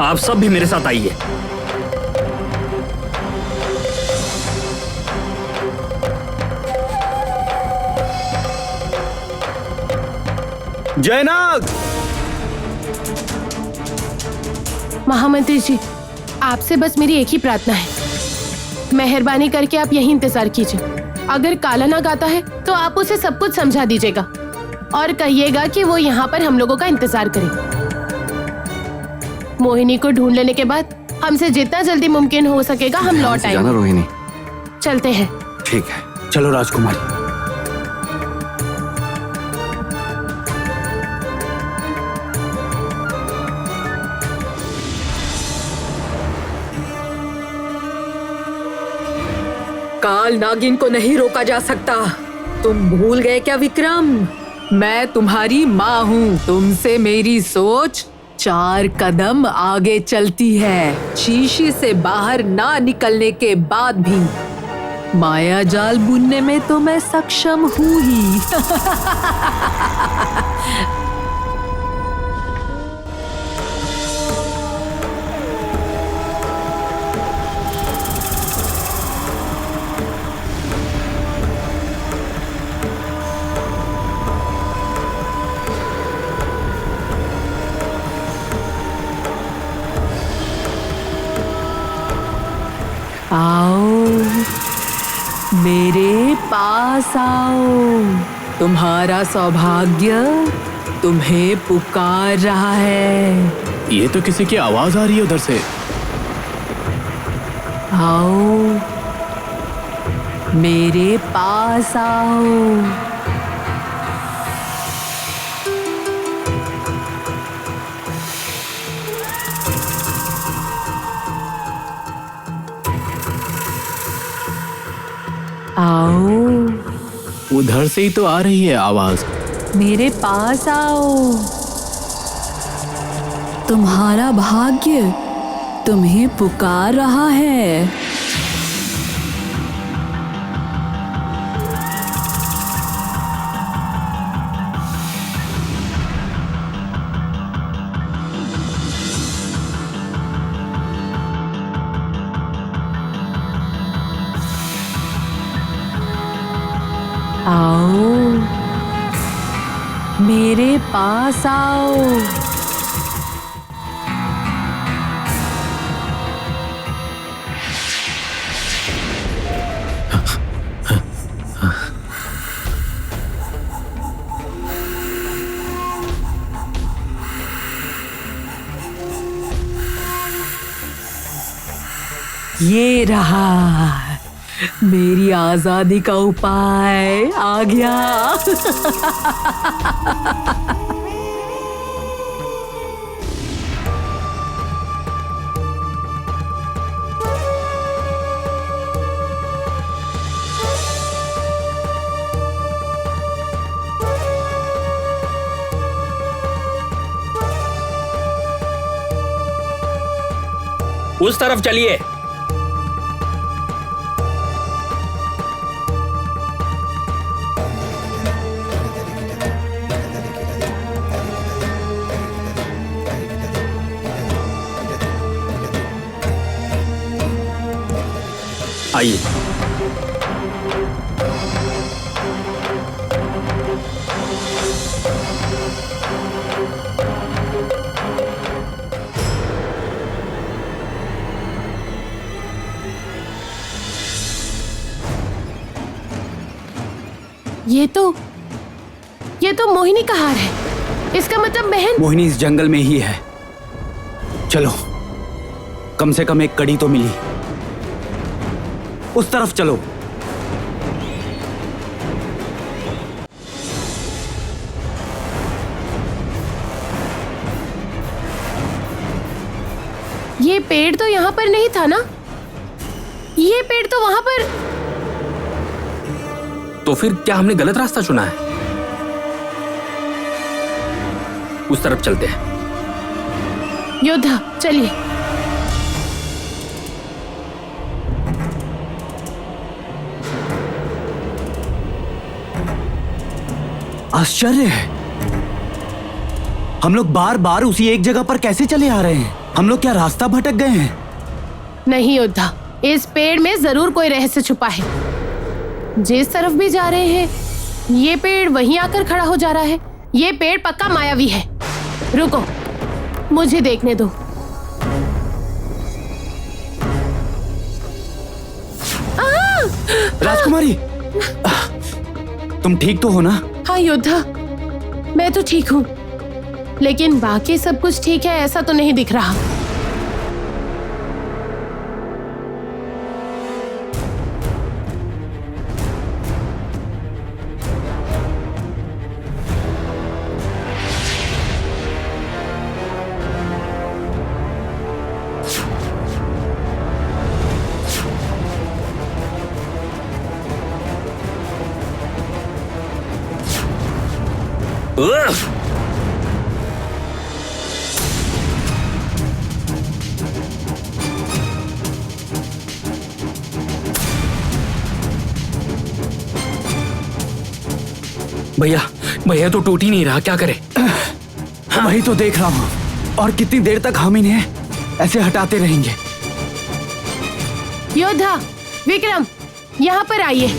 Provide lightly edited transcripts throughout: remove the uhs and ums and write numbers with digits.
आप सब भी मेरे साथ आइए। जयनाग। महामंत्री जी, आपसे बस मेरी एक ही प्रार्थना है, मेहरबानी करके आप यही इंतजार कीजिए। अगर काला नाग आता है तो आप उसे सब कुछ समझा दीजिएगा और कहिएगा कि वो यहाँ पर हम लोगों का इंतजार करे। मोहिनी को ढूंढ लेने के बाद हमसे जितना जल्दी मुमकिन हो सकेगा हम लौट आएंगे। रोहिणी, चलते हैं। ठीक है, चलो राजकुमारी। काल नागिन को नहीं रोका जा सकता। तुम भूल गए क्या विक्रम? मैं तुम्हारी माँ हूँ। तुमसे मेरी सोच 4 कदम आगे चलती है। शीशी से बाहर ना निकलने के बाद भी माया जाल बुनने में तो मैं सक्षम हूँ ही। आओ, मेरे पास आओ। तुम्हारा सौभाग्य तुम्हें पुकार रहा है। ये तो किसी की आवाज आ रही है उधर से। आओ, मेरे पास आओ। आओ, उधर से ही तो आ रही है आवाज। मेरे पास आओ। तुम्हारा भाग्य तुम्हें पुकार रहा है। आओ, मेरे पास आओ। ये रहा मेरी आजादी का उपाय। आ गया। उस तरफ चलिए। आइए। ये तो मोहिनी का हार है। इसका मतलब बहन मोहिनी इस जंगल में ही है। चलो, कम से कम एक कड़ी तो मिली। उस तरफ चलो। ये पेड़ तो यहाँ पर नहीं था ना? ये पेड़ तो वहां पर। तो फिर क्या हमने गलत रास्ता चुना है? उस तरफ चलते हैं। योद्धा, चलिए। आश्चर्य है, हम लोग बार बार उसी एक जगह पर कैसे चले आ रहे हैं? हम लोग क्या रास्ता भटक गए हैं? नहीं योद्धा, इस पेड़ में जरूर कोई रहस्य छुपा है। जिस तरफ भी जा रहे हैं, ये पेड़ वहीं आकर खड़ा हो जा रहा है। ये पेड़ पक्का मायावी है। रुको, मुझे देखने दो। राजकुमारी, तुम ठीक तो हो ना? हाँ योद्धा, मैं तो ठीक हूँ, लेकिन बाकी सब कुछ ठीक है ऐसा तो नहीं दिख रहा। उह! भैया भैया तो टूट ही नहीं रहा, क्या करे? वही तो देख रहा हूँ। और कितनी देर तक हम इन्हें ऐसे हटाते रहेंगे? योद्धा, विक्रम, यहाँ पर आइए।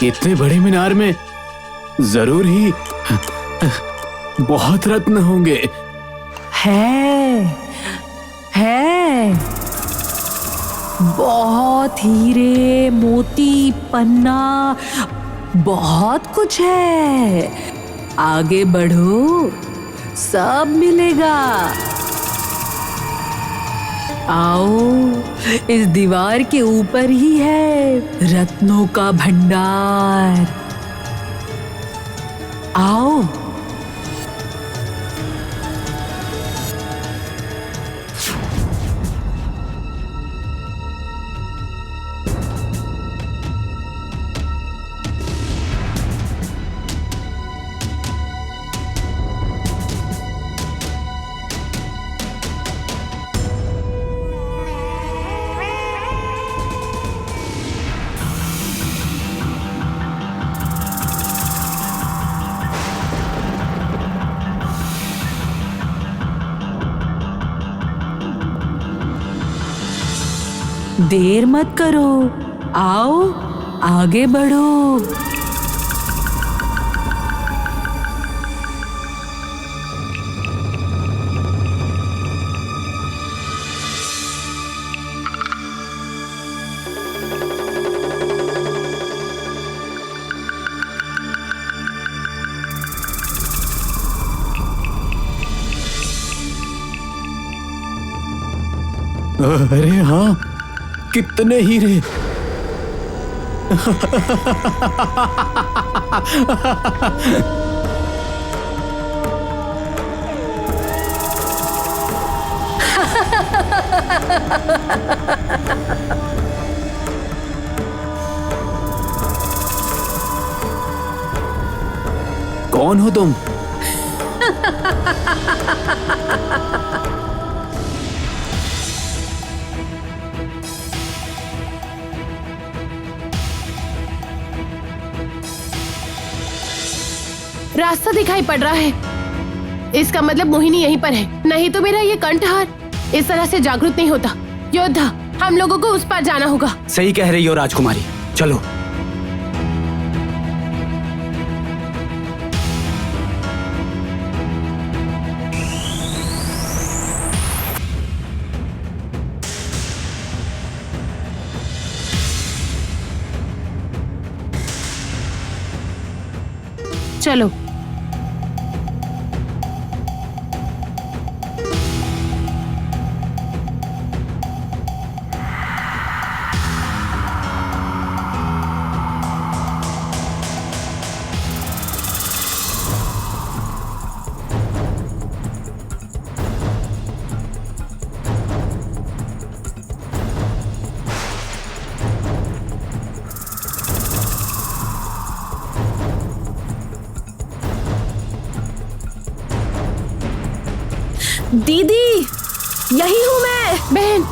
इतने बड़े मीनार में जरूर ही बहुत रत्न होंगे। है बहुत हीरे, मोती, पन्ना, बहुत कुछ है। आगे बढ़ो, सब मिलेगा। आओ, इस दीवार के ऊपर ही है रत्नों का भंडार। आओ। देर मत करो, आओ आगे बढ़ो। अरे हाँ, कितने हीरे। कौन हो तुम? रास्ता दिखाई पड़ रहा है, इसका मतलब मोहिनी यहीं पर है। नहीं तो मेरा ये कंठहार इस तरह से जागृत नहीं होता। योद्धा, हम लोगों को उस पार जाना होगा। सही कह रही हो राजकुमारी, चलो। चलो। दीदी, यही हूँ मैं। बहन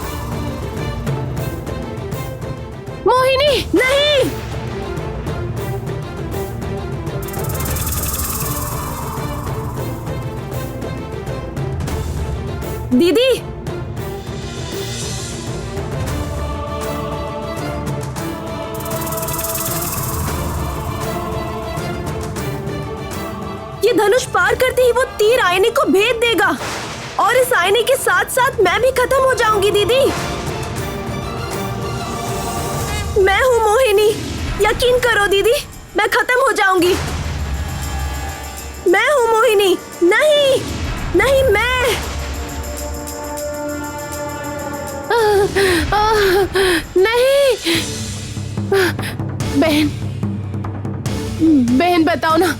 मोहिनी, नहीं, दीदी, ये धनुष पार करते ही वो तीर आईने को भेद देगा और इस आईने के साथ साथ मैं भी खत्म हो जाऊंगी। दीदी, मैं हूँ मोहिनी, यकीन करो दीदी, मैं खत्म हो जाऊंगी। मैं हूँ मोहिनी। नहीं नहीं, मैं नहीं। बहन बहन बताओ ना,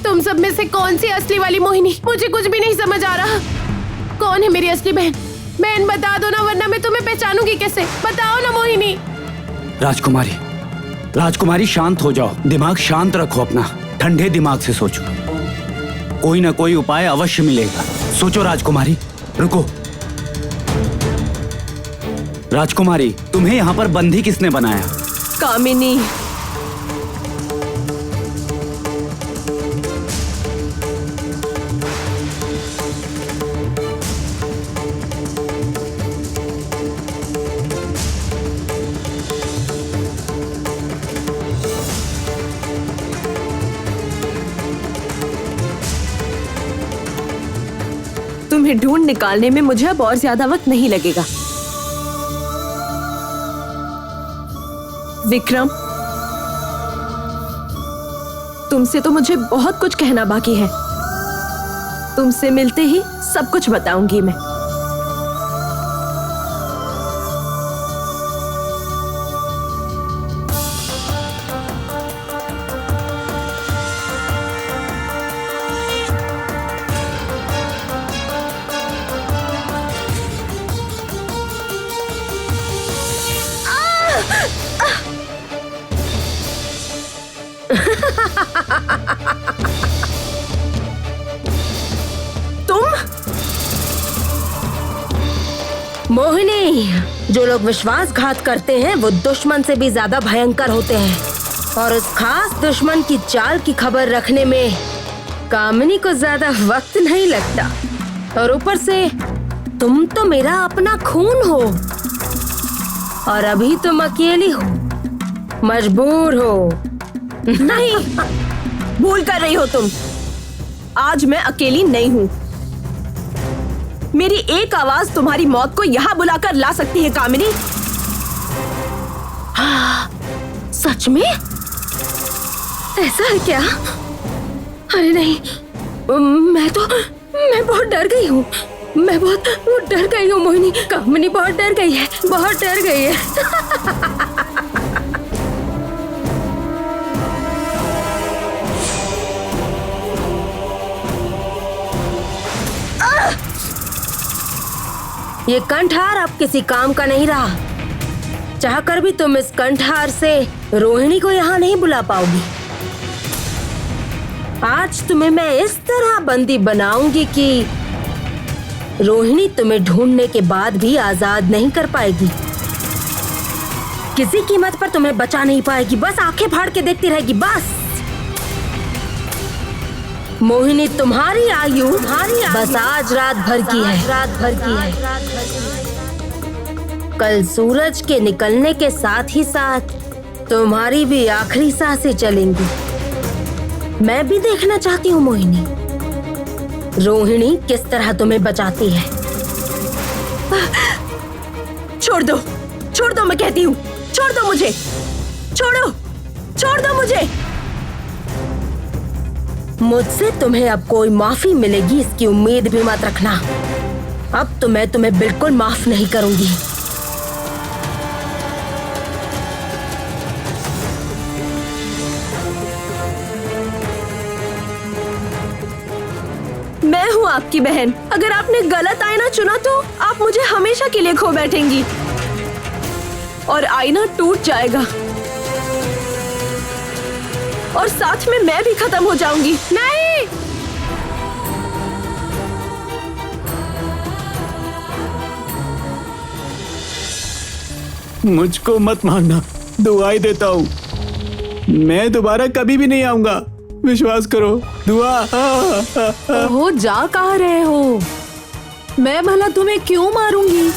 तुम सब में से कौन सी असली वाली मोहिनी? मुझे कुछ भी नहीं समझ आ रहा। कौन है मेरी असली बहन? बहन बता दो ना, वरना मैं तुम्हें पहचानूंगी कैसे? बताओ ना मोहिनी। राजकुमारी, राजकुमारी शांत हो जाओ, दिमाग शांत रखो अपना, ठंडे दिमाग से सोचो, कोई ना कोई उपाय अवश्य मिलेगा। सोचो राजकुमारी, रुको। राजकुमारी, तुम्हें यहाँ पर बंदी किसने बनाया? कामिनी। तुम्हें ढूंढ निकालने में मुझे अब और ज्यादा वक्त नहीं लगेगा। विक्रम, तुमसे तो मुझे बहुत कुछ कहना बाकी है। तुमसे मिलते ही सब कुछ बताऊंगी मैं। मोहिनी, जो लोग विश्वासघात करते हैं वो दुश्मन से भी ज्यादा भयंकर होते हैं, और उस खास दुश्मन की चाल की खबर रखने में कामिनी को ज्यादा वक्त नहीं लगता। और ऊपर से तुम तो मेरा अपना खून हो, और अभी तुम अकेली हो, मजबूर हो। नहीं, भूल कर रही हो तुम। आज मैं अकेली नहीं हूँ। मेरी एक आवाज तुम्हारी मौत को यहाँ बुलाकर ला सकती है कामिनी। सच में? ऐसा है क्या? अरे नहीं, मैं बहुत डर गई हूँ। मैं बहुत डर गई हूँ मोहिनी। कामिनी बहुत डर गई है, बहुत डर गई है। ये कंठहार अब किसी काम का नहीं रहा। चाहकर भी तुम इस कंठहार से रोहिणी को यहाँ नहीं बुला पाओगी। आज तुम्हें मैं इस तरह बंदी बनाऊंगी कि रोहिणी तुम्हें ढूंढने के बाद भी आजाद नहीं कर पाएगी। किसी कीमत पर तुम्हें बचा नहीं पाएगी, बस आंखें फाड़ के देखती रहेगी बस। मोहिनी, तुम्हारी आयु बस आज रात भर की है। कल सूरज के निकलने के साथ ही साथ तुम्हारी भी आखिरी सांसें चलेंगी। मैं भी देखना चाहती हूँ मोहिनी, रोहिणी किस तरह तुम्हें बचाती है। छोड़ दो मैं कहती हूँ। छोड़ दो मुझे, छोड़ दो मुझे। मुझसे तुम्हें अब कोई माफी मिलेगी इसकी उम्मीद भी मत रखना। अब तो मैं तुम्हें बिल्कुल माफ नहीं करूंगी। मैं हूँ आपकी बहन। अगर आपने गलत आईना चुना तो आप मुझे हमेशा के लिए खो बैठेंगी और आईना टूट जाएगा और साथ में मैं भी खत्म हो जाऊंगी। नहीं, मुझको मत मारना, दुआई देता हूँ। मैं दोबारा कभी भी नहीं आऊंगा, विश्वास करो। दुआ। ओहो, जा कहाँ रहे हो? मैं भला तुम्हें क्यों मारूंगी?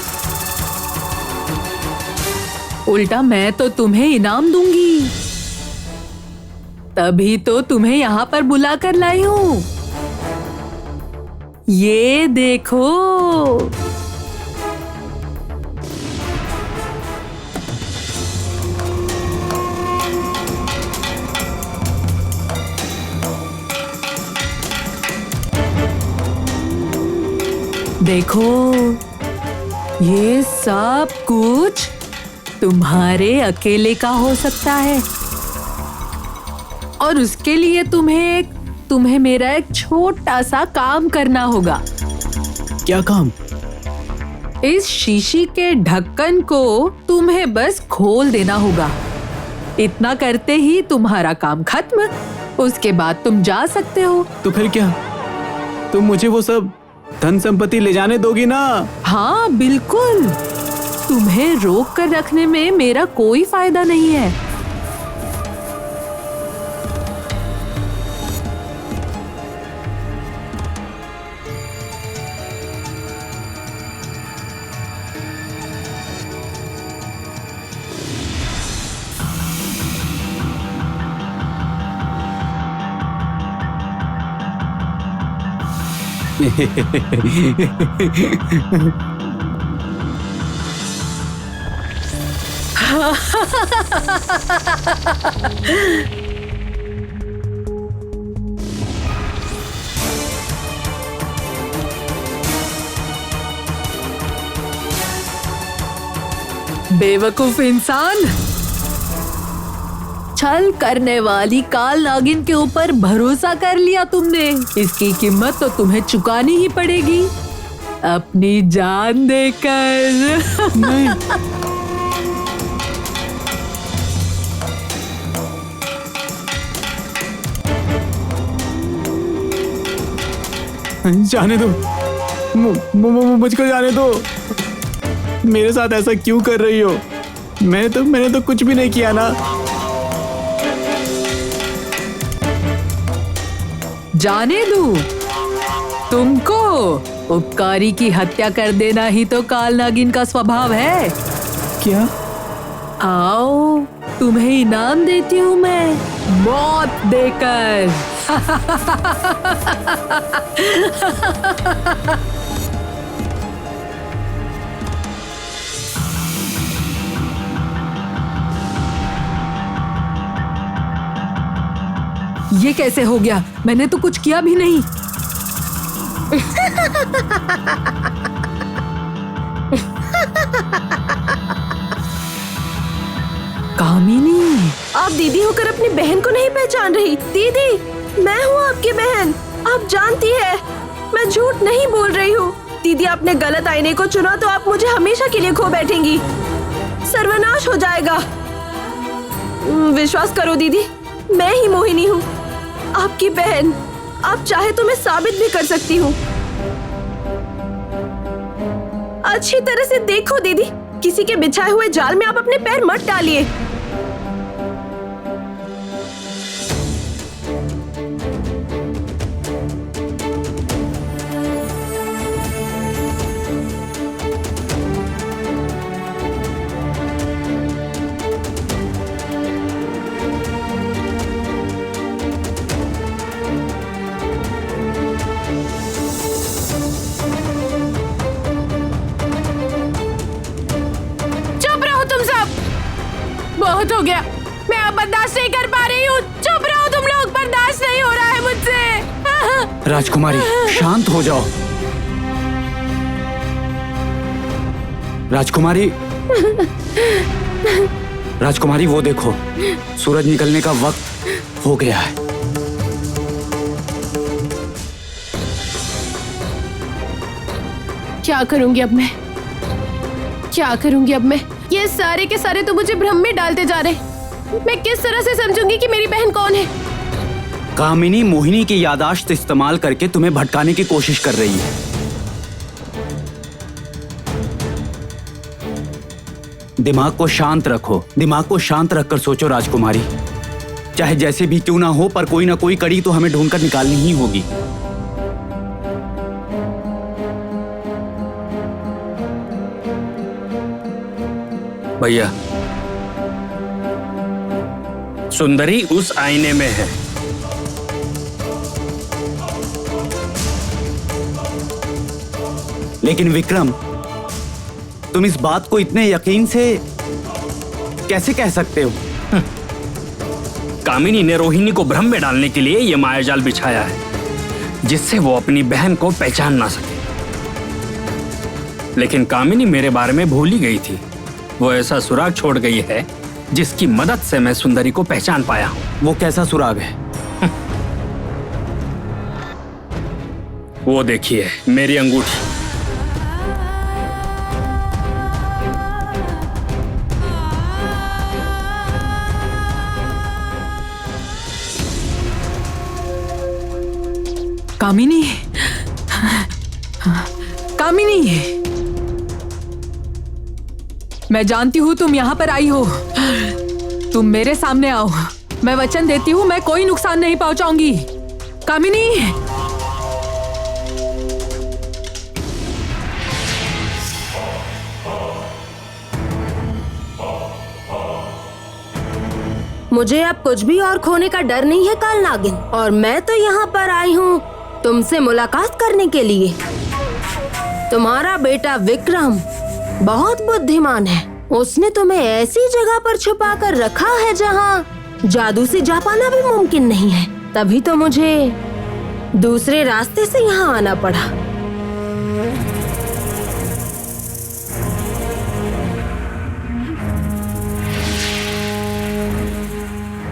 उल्टा मैं तो तुम्हें इनाम दूंगी। तभी तो तुम्हें यहाँ पर बुला कर लाई हूँ। ये देखो। देखो, ये सब कुछ तुम्हारे अकेले का हो सकता है, और उसके लिए तुम्हें मेरा एक छोटा सा काम करना होगा। क्या काम? इस शीशी के ढक्कन को तुम्हें बस खोल देना होगा। इतना करते ही तुम्हारा काम खत्म। उसके बाद तुम जा सकते हो। तो फिर क्या, तुम मुझे वो सब धन संपत्ति ले जाने दोगी ना? हाँ बिल्कुल। तुम्हें रोक कर रखने में मेरा कोई फायदा नहीं है। बेवकूफ इंसान, छल करने वाली काल नागिन के ऊपर भरोसा कर लिया तुमने। इसकी कीमत तो तुम्हें चुकानी ही पड़ेगी, अपनी जान देकर। नहीं। जाने दो, मुझको जाने दो। मेरे साथ ऐसा क्यों कर रही हो? मैंने तो कुछ भी नहीं किया ना। जाने दूं? तुमको उपकारी की हत्या कर देना ही तो काल नागिन का स्वभाव है। क्या? आओ, तुम्हें इनाम देती हूँ मैं, मौत देकर। ये कैसे हो गया? मैंने तो कुछ किया भी नहीं। कामिनी, आप दीदी होकर अपनी बहन को नहीं पहचान रही? दीदी, मैं हूँ आपकी बहन। आप जानती है मैं झूठ नहीं बोल रही हूँ। दीदी, आपने गलत आईने को चुना तो आप मुझे हमेशा के लिए खो बैठेंगी। सर्वनाश हो जाएगा। विश्वास करो दीदी, मैं ही मोहिनी हूँ, आपकी बहन। आप चाहे तो मैं साबित भी कर सकती हूँ। अच्छी तरह से देखो दीदी, किसी के बिछाए हुए जाल में आप अपने पैर मत डालिए। बहुत हो गया, मैं अब बर्दाश्त नहीं कर पा रही हूँ। चुप रहो तुम लोग, बर्दाश्त नहीं हो रहा है मुझसे। राजकुमारी, शांत हो जाओ। राजकुमारी, राजकुमारी वो देखो, सूरज निकलने का वक्त हो गया है। क्या करूंगी अब मैं? क्या करूंगी अब मैं? ये सारे के सारे तो मुझे भ्रम में डालते जा रहे। मैं किस तरह से समझूंगी कि मेरी बहन कौन है? कामिनी मोहिनी की यादाश्त इस्तेमाल करके तुम्हें भटकाने की कोशिश कर रही है। दिमाग को शांत रखो, दिमाग को शांत रखकर सोचो राजकुमारी। चाहे जैसे भी क्यों ना हो, पर कोई ना कोई कड़ी तो हमें ढूंढकर निकालनी ही होगी। भैया, सुंदरी उस आईने में है। लेकिन विक्रम, तुम इस बात को इतने यकीन से कैसे कह सकते हो? कामिनी ने रोहिणी को भ्रम में डालने के लिए यह मायाजाल बिछाया है, जिससे वो अपनी बहन को पहचान ना सके। लेकिन कामिनी मेरे बारे में भूल ही गई थी। वो ऐसा सुराग छोड़ गई है जिसकी मदद से मैं सुंदरी को पहचान पाया हूं। वो कैसा सुराग है? वो देखिए, मेरी अंगूठी। कामिनी, कामिनी, मैं जानती हूँ तुम यहाँ पर आई हो। तुम मेरे सामने आओ। मैं वचन देती हूँ मैं कोई नुकसान नहीं पहुंचाऊंगी। कामिनी, मुझे अब कुछ भी और खोने का डर नहीं है काल नागिन, और मैं तो यहाँ पर आई हूँ तुमसे मुलाकात करने के लिए। तुम्हारा बेटा विक्रम बहुत बुद्धिमान है। उसने तुम्हें ऐसी जगह पर छुपा कर रखा है जहाँ जादू से जा पाना भी मुमकिन नहीं है। तभी तो मुझे दूसरे रास्ते से यहाँ आना पड़ा।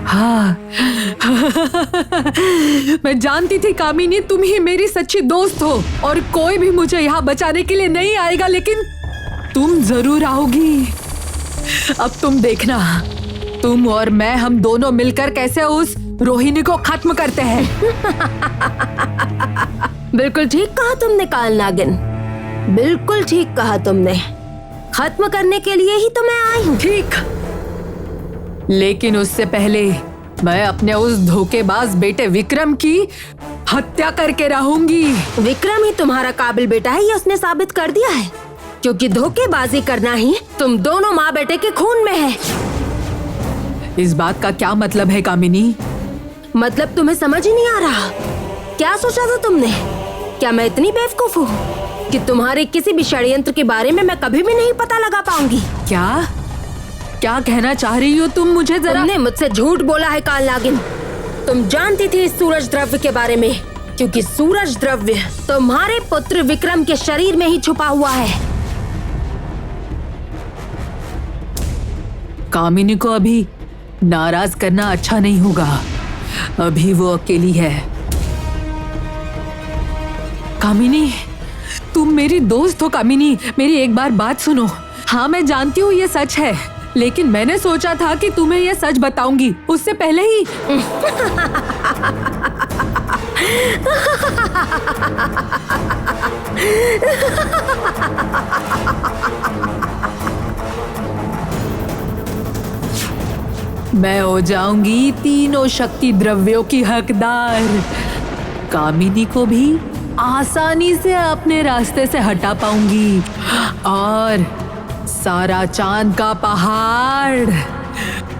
हाँ मैं जानती थी कामिनी तुम ही मेरी सच्ची दोस्त हो, और कोई भी मुझे यहाँ बचाने के लिए नहीं आएगा, लेकिन तुम जरूर आओगी। अब तुम देखना, तुम और मैं, हम दोनों मिलकर कैसे उस रोहिणी को खत्म करते हैं। बिल्कुल ठीक कहा तुमने काल नागिन, बिल्कुल ठीक कहा तुमने। खत्म करने के लिए ही तो मैं आई हूँ। ठीक, लेकिन उससे पहले मैं अपने उस धोखेबाज बेटे विक्रम की हत्या करके रहूंगी। विक्रम ही तुम्हारा काबिल बेटा है, ये उसने साबित कर दिया है। क्योंकि धोखेबाजी करना ही तुम दोनों माँ बेटे के खून में है। इस बात का क्या मतलब है कामिनी? मतलब तुम्हें समझ ही नहीं आ रहा? क्या सोचा था तुमने? क्या मैं इतनी बेवकूफ हूँ कि तुम्हारे किसी भी षड्यंत्र के बारे में मैं कभी भी नहीं पता लगा पाऊंगी? क्या कहना चाह रही हो तुम मुझे? जरा तुमने मुझसे झूठ बोला है काल नागिन। तुम जानती थी इस सूरज द्रव्य के बारे में, क्योंकि सूरज द्रव्य तुम्हारे पुत्र विक्रम के शरीर में ही छुपा हुआ है। कामिनी को अभी नाराज करना अच्छा नहीं होगा। अभी वो अकेली है। कामिनी, तुम मेरी दोस्त हो। कामिनी, मेरी एक बार बात सुनो। हाँ, मैं जानती हूँ ये सच है, लेकिन मैंने सोचा था कि तुम्हें ये सच बताऊंगी उससे पहले ही। मैं हो जाऊंगी तीनों शक्ति द्रव्यों की हकदार। कामिनी को भी आसानी से अपने रास्ते से हटा पाऊंगी, और सारा चांद का पहाड़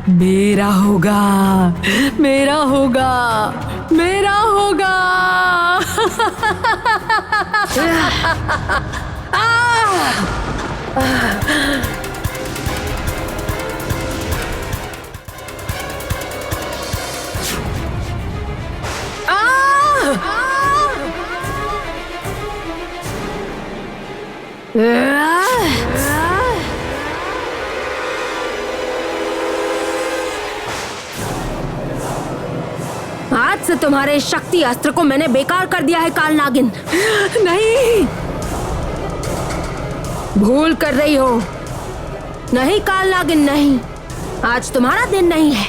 मेरा होगा, मेरा होगा, मेरा होगा। आज से तुम्हारे शक्ति अस्त्र को मैंने बेकार कर दिया है काल नागिन। नहीं, भूल कर रही हो। नहीं काल नागिन, नहीं। आज तुम्हारा दिन नहीं है।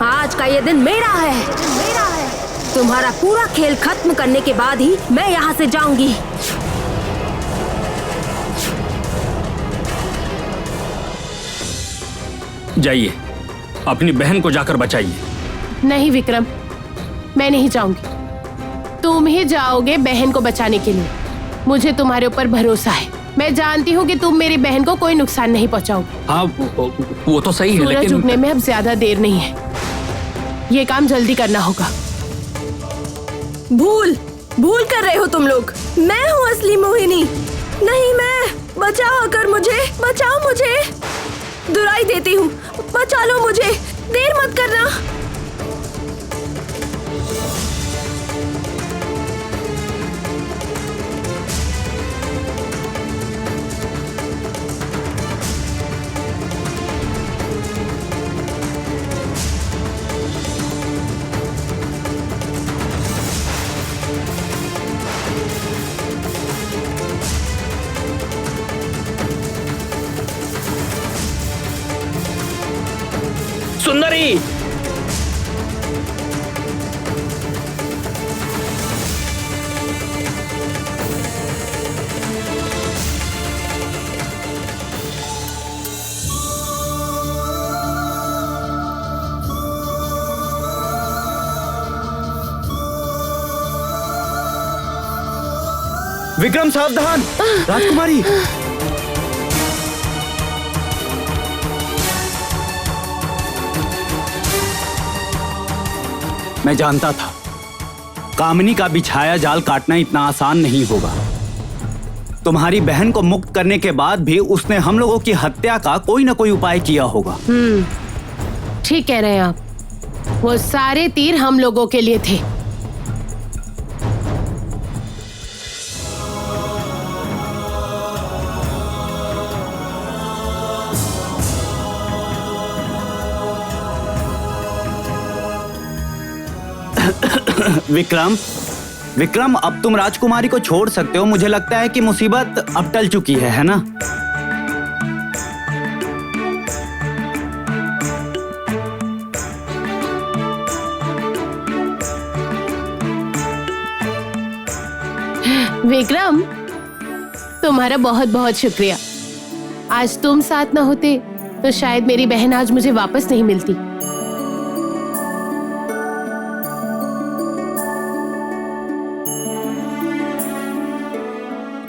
आज का ये दिन मेरा है, मेरा है। तुम्हारा पूरा खेल खत्म करने के बाद ही मैं यहाँ से जाऊंगी। जाइए, अपनी बहन को जाकर बचाइए। नहीं विक्रम, मैं नहीं जाऊंगी। तुम ही जाओगे बहन को बचाने के लिए। मुझे तुम्हारे ऊपर भरोसा है। मैं जानती हूँ कि तुम मेरी बहन को कोई नुकसान नहीं पहुँचाओगे। हाँ, वो तो सही है, सूरज लेकिन उगने में अब ज्यादा देर नहीं है। ये काम जल्दी करना होगा। भूल भूल कर रहे हो तुम लोग। मैं हूँ असली मोहिनी, नहीं मैं। बचाओ, अगर मुझे बचाओ, मुझे दुराई देती हूँ। बचा लो मुझे, देर मत करना। सुंदरी, विक्रम सावधान। राजकुमारी, मैं जानता था कामिनी का बिछाया जाल काटना इतना आसान नहीं होगा। तुम्हारी बहन को मुक्त करने के बाद भी उसने हम लोगों की हत्या का कोई ना कोई उपाय किया होगा। ठीक कह रहे हैं आप। वो सारे तीर हम लोगों के लिए थे। विक्रम, विक्रम, अब तुम राजकुमारी को छोड़ सकते हो। मुझे लगता है कि मुसीबत अब टल चुकी है ना? विक्रम, तुम्हारा बहुत बहुत शुक्रिया। आज तुम साथ ना होते तो शायद मेरी बहन आज मुझे वापस नहीं मिलती।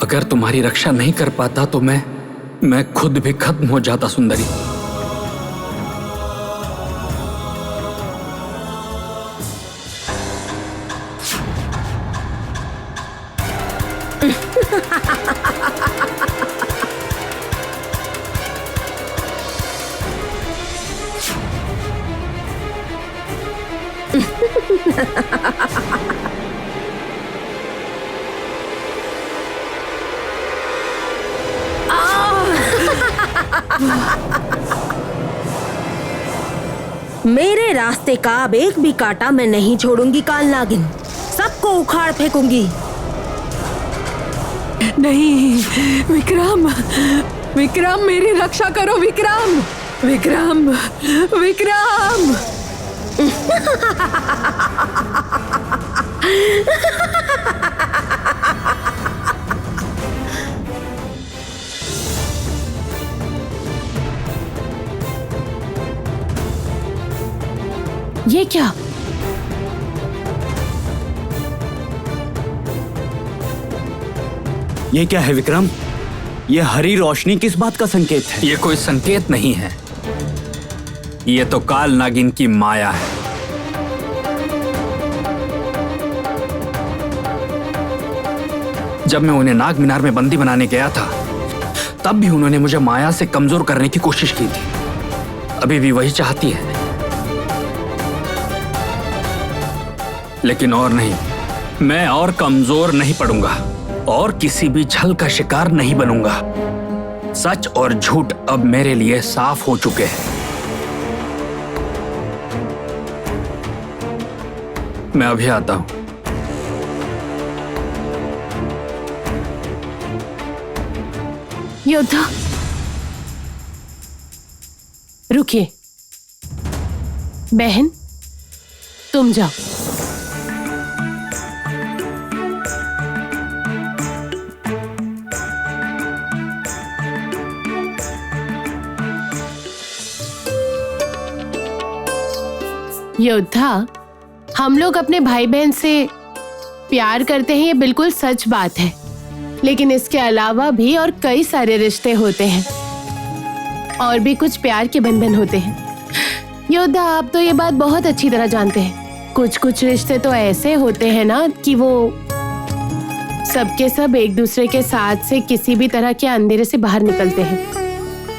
अगर तुम्हारी रक्षा नहीं कर पाता तो मैं खुद भी खत्म हो जाता सुंदरी। मेरे रास्ते का अब एक भी कांटा मैं नहीं छोड़ूंगी काल नागिन। सबको उखाड़ फेंकूंगी। नहीं विक्रम, विक्रम मेरी रक्षा करो विक्रम, विक्रम, विक्रम। ये क्या? ये क्या है विक्रम? ये हरी रोशनी किस बात का संकेत है? ये कोई संकेत नहीं है, ये तो काल नागिन की माया है। जब मैं उन्हें नाग मीनार में बंदी बनाने गया था तब भी उन्होंने मुझे माया से कमजोर करने की कोशिश की थी। अभी भी वही चाहती है, लेकिन और नहीं, मैं और कमजोर नहीं पड़ूंगा और किसी भी छल का शिकार नहीं बनूंगा। सच और झूठ अब मेरे लिए साफ हो चुके हैं। मैं अभी आता हूं। योद्धा, रुकिए। बहन, तुम जाओ। योद्धा, हम लोग अपने भाई बहन से प्यार करते हैं, ये बिल्कुल सच बात है, लेकिन इसके अलावा भी और कई सारे रिश्ते होते हैं और भी कुछ प्यार के बंधन होते हैं। योद्धा, आप तो ये बात बहुत अच्छी तरह जानते हैं। कुछ कुछ रिश्ते तो ऐसे होते हैं ना कि वो सबके सब एक दूसरे के साथ से किसी भी तरह के अंधेरे से बाहर निकलते हैं।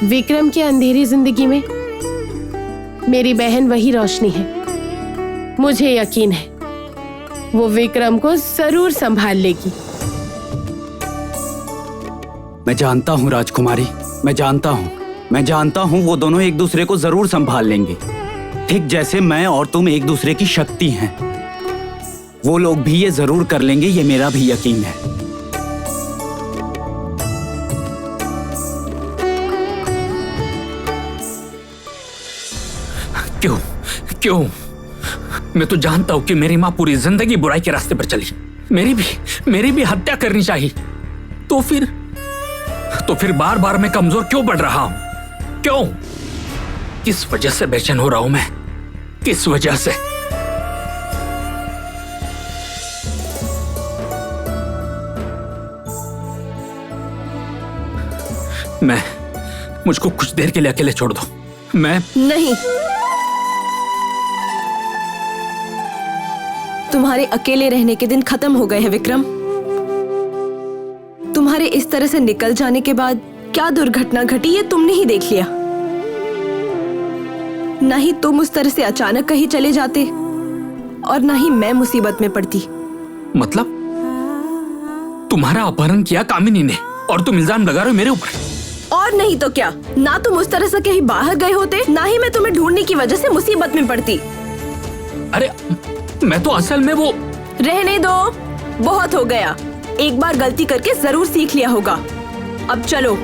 विक्रम की अंधेरी जिंदगी में मेरी बहन वही रोशनी है। मुझे यकीन है वो विक्रम को जरूर संभाल लेगी। मैं जानता हूँ राजकुमारी, मैं जानता हूँ वो दोनों एक दूसरे को जरूर संभाल लेंगे, ठीक जैसे मैं और तुम एक दूसरे की शक्ति हैं। वो लोग भी ये जरूर कर लेंगे, ये मेरा भी यकीन है। क्यों? मैं तो जानता हूं कि मेरी माँ पूरी जिंदगी बुराई के रास्ते पर चली। मेरी भी हत्या करनी चाहिए। तो फिर बार बार मैं कमजोर क्यों पड़ रहा हूं? क्यों? किस वजह से बेचैन हो रहा हूं मैं? किस वजह से? मुझको कुछ देर के लिए अकेले छोड़ दो। मैं नहीं, तुम्हारे अकेले रहने के दिन खत्म हो गए हैं विक्रम। तुम्हारे इस तरह से निकल जाने के बाद क्या दुर्घटना घटी ये तुमने ही देख लिया। ना ही तुम उस तरह से अचानक कहीं चले जाते और ना ही मैं मुसीबत में पड़ती। मतलब तुम्हारा अपहरण किया कामिनी ने और तुम इल्जाम लगा रहे हो मेरे ऊपर? और नहीं तो क्या, ना तुम उस तरह से कहीं बाहर गए होते, ना ही मैं तुम्हें ढूंढने की वजह से मुसीबत में पड़ती। अरे मैं तो असल में वो। रहने दो, बहुत हो गया। एक बार गलती करके जरूर सीख लिया होगा। अब चलो।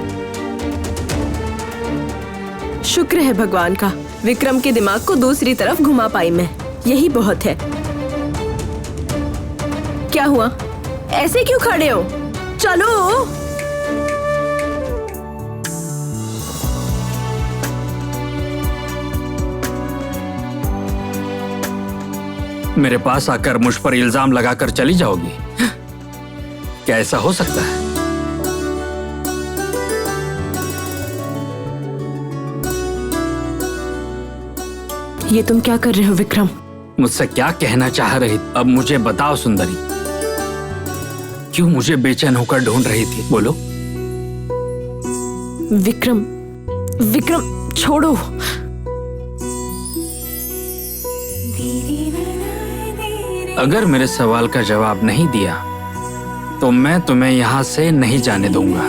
शुक्र है भगवान का, विक्रम के दिमाग को दूसरी तरफ घुमा पाई मैं, यही बहुत है। क्या हुआ? ऐसे क्यों खड़े हो? चलो। मेरे पास आकर मुझ पर इल्जाम लगाकर चली जाओगी? क्या ऐसा हो सकता है? ये तुम क्या कर रहे हो विक्रम? मुझसे क्या कहना चाह रही? अब मुझे बताओ सुंदरी, क्यों मुझे बेचैन होकर ढूंढ रही थी? बोलो। विक्रम छोड़ो। अगर मेरे सवाल का जवाब नहीं दिया तो मैं तुम्हें यहाँ से नहीं जाने दूंगा।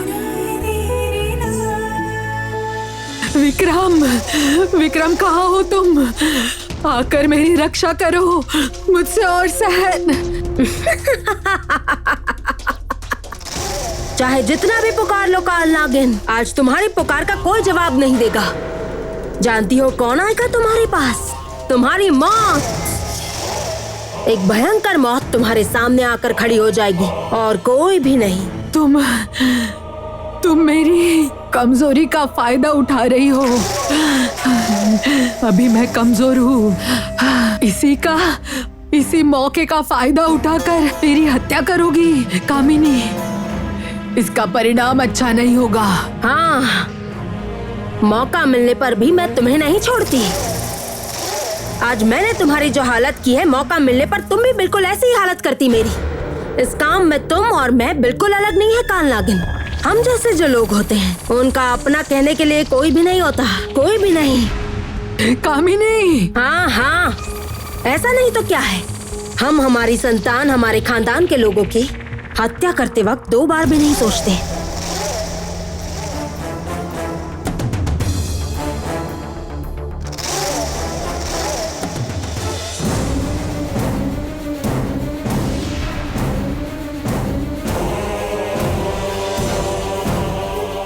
विक्रम कहाँ हो तुम? आकर मेरी रक्षा करो, मुझसे और सहन। चाहे जितना भी पुकार लो काल नागिन, आज तुम्हारी पुकार का कोई जवाब नहीं देगा। जानती हो कौन आएगा तुम्हारे पास? तुम्हारी मौत। एक भयंकर मौत तुम्हारे सामने आकर खड़ी हो जाएगी और कोई भी नहीं। तुम मेरी कमजोरी का फायदा उठा रही हो। अभी मैं कमजोर हूँ, इसी मौके का फायदा उठाकर मेरी हत्या करोगी कामिनी। इसका परिणाम अच्छा नहीं होगा। हाँ, मौका मिलने पर भी मैं तुम्हें नहीं छोड़ती। आज मैंने तुम्हारी जो हालत की है, मौका मिलने पर तुम भी बिल्कुल ऐसी ही हालत करती मेरी। इस काम में तुम और मैं बिल्कुल अलग नहीं है काल नागिन। हम जैसे जो लोग होते हैं उनका अपना कहने के लिए कोई भी नहीं होता, कोई भी नहीं। कामिनी। हाँ, ऐसा नहीं तो क्या है। हम हमारी संतान, हमारे खानदान के लोगों की हत्या करते वक्त 2 बार भी नहीं सोचते।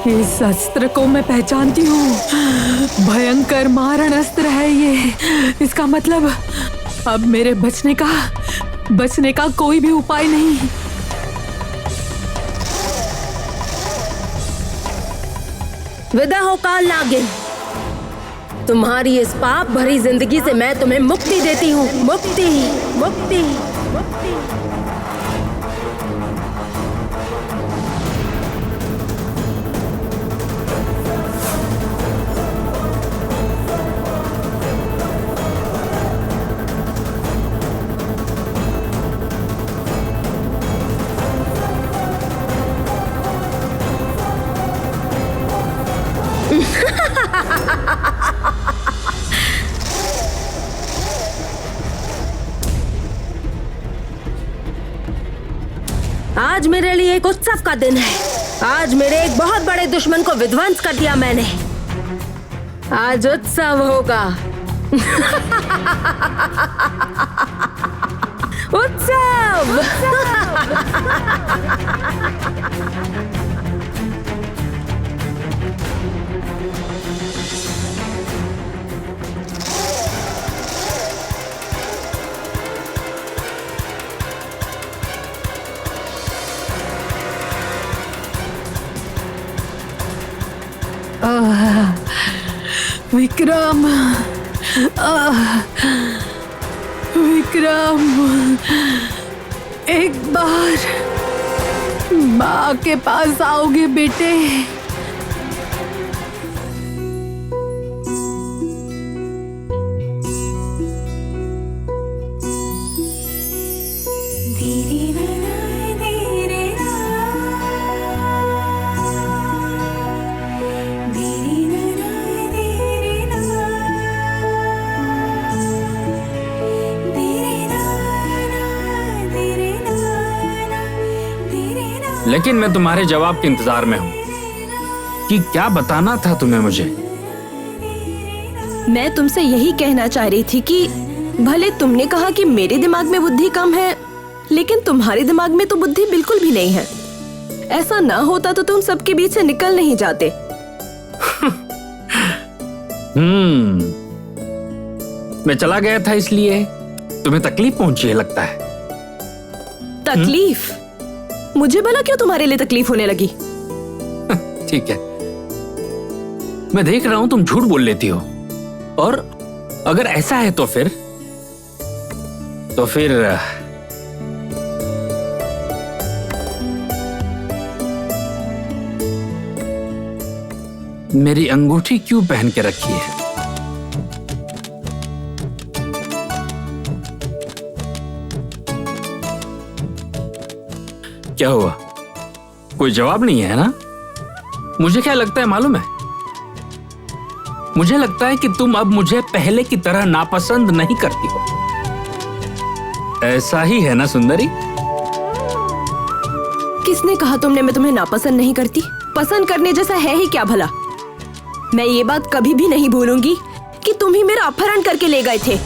इस अस्त्र को मैं पहचानती हूँ, भयंकर मारण अस्त्र है ये। इसका मतलब अब मेरे बचने का कोई भी उपाय नहीं। विदा हो काल नागिन। तुम्हारी इस पाप भरी जिंदगी से मैं तुम्हें मुक्ति देती हूँ। मुक्ति, मुक्ति, मुक्ति। आज मेरे लिए एक उत्सव का दिन है। आज मेरे एक बहुत बड़े दुश्मन को विध्वंस कर दिया मैंने। आज उत्सव होगा। उत्सव। विक्रम, विक्रम, एक बार माँ के पास आओगे बेटे? लेकिन मैं तुम्हारे जवाब के इंतजार में हूं कि क्या बताना था तुम्हें मुझे। मैं तुमसे यही कहना चाह रही थी कि भले तुमने कहा कि मेरे दिमाग में बुद्धि कम है, लेकिन तुम्हारे दिमाग में तो बुद्धि बिल्कुल भी नहीं है। ऐसा ना होता तो तुम सबके बीच से निकल नहीं जाते। मैं चला गया था इसलिए तुम्हें तकलीफ पहुंची है लगता है। तकलीफ? मुझे भला क्यों तुम्हारे लिए तकलीफ होने लगी? ठीक है, मैं देख रहा हूं तुम झूठ बोल लेती हो, और अगर ऐसा है तो फिर मेरी अंगूठी क्यों पहन के रखी है? क्या हुआ? कोई जवाब नहीं है ना? मुझे क्या लगता है मालूम है? मुझे लगता है कि तुम अब मुझे पहले की तरह नापसंद नहीं करती हो। ऐसा ही है ना सुंदरी? किसने कहा तुमने मैं तुम्हें नापसंद नहीं करती? पसंद करने जैसा है ही क्या भला? मैं ये बात कभी भी नहीं भूलूंगी कि तुम ही मेरा अपहरण करके ले गए थे।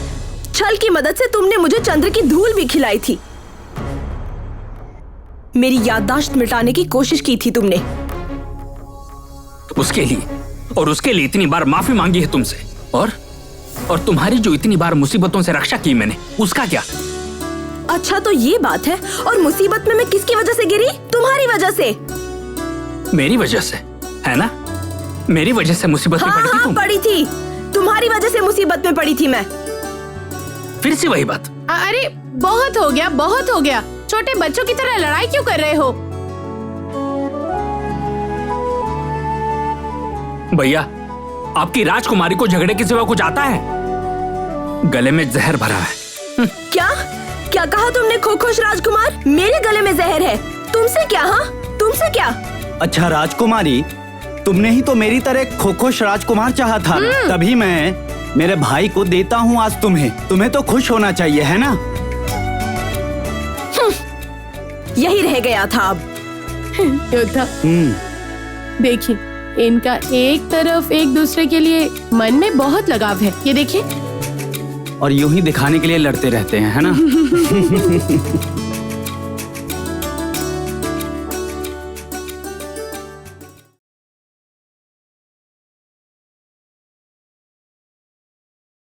छल की मदद से तुमने मुझे चंद्र की धूल भी खिलाई थी। मेरी याददाश्त मिटाने की कोशिश की थी तुमने। उसके लिए इतनी बार माफी मांगी है तुमसे, और तुम्हारी जो इतनी बार मुसीबतों से रक्षा की मैंने, उसका क्या? अच्छा तो ये बात है। और मुसीबत में मैं किसकी वजह से गिरी? तुम्हारी वजह से। मेरी वजह से, है ना? मेरी वजह से मुसीबत में पड़ी थी तुम? पड़ी थी। तुम्हारी वजह से मुसीबत में पड़ी थी मैं। फिर से वही बात। अरे बहुत हो गया, बहुत हो गया। छोटे बच्चों की तरह लड़ाई क्यों कर रहे हो? भैया, आपकी राजकुमारी को झगड़े के सिवा कुछ आता है? गले में जहर भरा है। क्या क्या कहा तुमने? खोखोश राजकुमार? मेरे गले में जहर है? तुमसे क्या? हाँ, तुमसे क्या? अच्छा राजकुमारी, तुमने ही तो मेरी तरह खोखोश राजकुमार चाहा था ना? तभी मैं मेरे भाई को देता हूँ आज तुम्हें तो खुश होना चाहिए, है ना? यही रह गया था अब। योद्धा, देखिए, इनका एक तरफ एक दूसरे के लिए मन में बहुत लगाव है। ये देखिए। और यूं ही दिखाने के लिए लड़ते रहते हैं, है ना?